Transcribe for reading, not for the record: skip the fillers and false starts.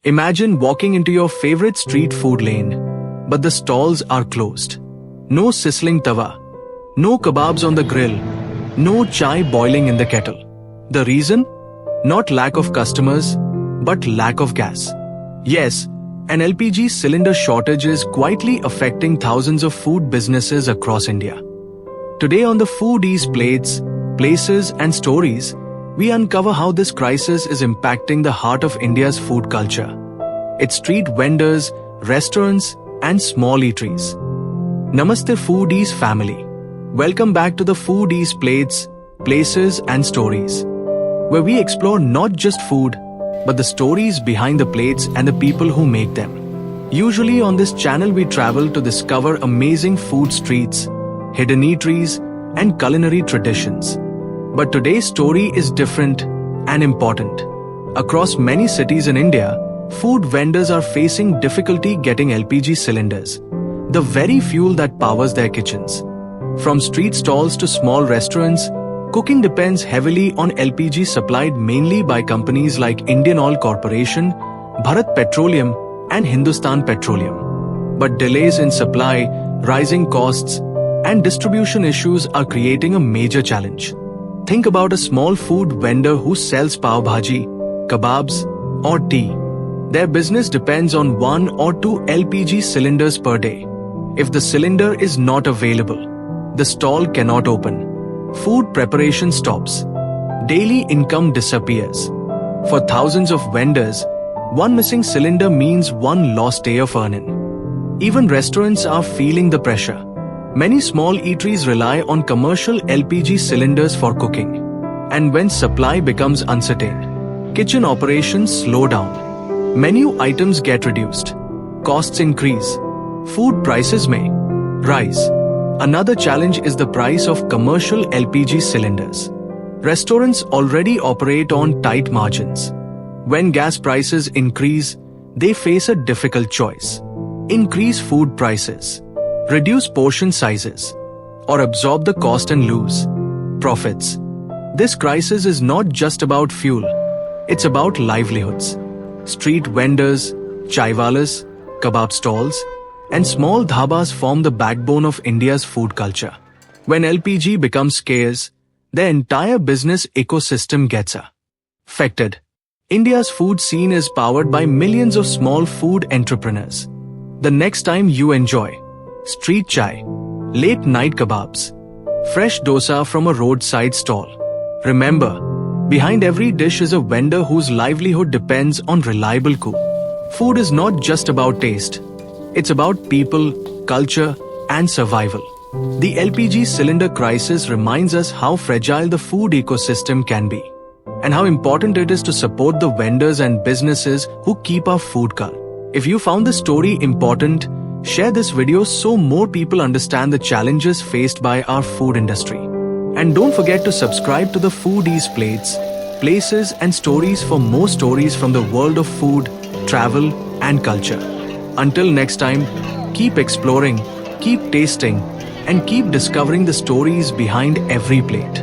Imagine walking into your favorite street food lane, but the stalls are closed. No sizzling tawa, no kebabs on the grill, no chai boiling in the kettle. The reason? Not lack of customers, but lack of gas. Yes, an LPG cylinder shortage is quietly affecting thousands of food businesses across India. Today on the Foodiz Plates, Places and Stories, we uncover how this crisis is impacting the heart of India's food culture. Its street vendors, restaurants and small eateries. Namaste Foodiz family. Welcome back to the Foodiz Plates, Places and Stories, where we explore not just food, but the stories behind the plates and the people who make them. Usually on this channel we travel to discover amazing food streets, hidden eateries, and culinary traditions. But today's story is different and important. Across many cities in India, food vendors are facing difficulty getting LPG cylinders, the very fuel that powers their kitchens. From street stalls to small restaurants, cooking depends heavily on LPG supplied mainly by companies like Indian Oil Corporation, Bharat Petroleum, and Hindustan Petroleum. But delays in supply, rising costs, and distribution issues are creating a major challenge. Think about a small food vendor who sells pav bhaji, kebabs, or tea. Their business depends on 1 or 2 LPG cylinders per day. If the cylinder is not available, the stall cannot open. Food preparation stops. Daily income disappears. For thousands of vendors, one missing cylinder means one lost day of earning. Even restaurants are feeling the pressure. Many small eateries rely on commercial LPG cylinders for cooking. And when supply becomes uncertain, kitchen operations slow down. Menu items get reduced. Costs increase. Food prices may rise. Another challenge is the price of commercial LPG cylinders. Restaurants already operate on tight margins. When gas prices increase, they face a difficult choice. Increase food prices, reduce portion sizes, or absorb the cost and lose profits. This crisis is not just about fuel, it's about livelihoods. Street vendors, chaiwalas, kebab stalls, and small dhabas form the backbone of India's food culture. When LPG becomes scarce, the entire business ecosystem gets affected. India's food scene is powered by millions of small food entrepreneurs. The next time you enjoy street chai, late night kebabs, fresh dosa from a roadside stall, remember, behind every dish is a vendor whose livelihood depends on reliable cook. Food is not just about taste. It's about people, culture, and survival. The LPG cylinder crisis reminds us how fragile the food ecosystem can be, and how important it is to support the vendors and businesses who keep our food culture. If you found this story important, share this video so more people understand the challenges faced by our food industry. And don't forget to subscribe to the Foodiz Plates, Places and Stories for more stories from the world of food, travel, and culture. Until next time, keep exploring, keep tasting, and keep discovering the stories behind every plate.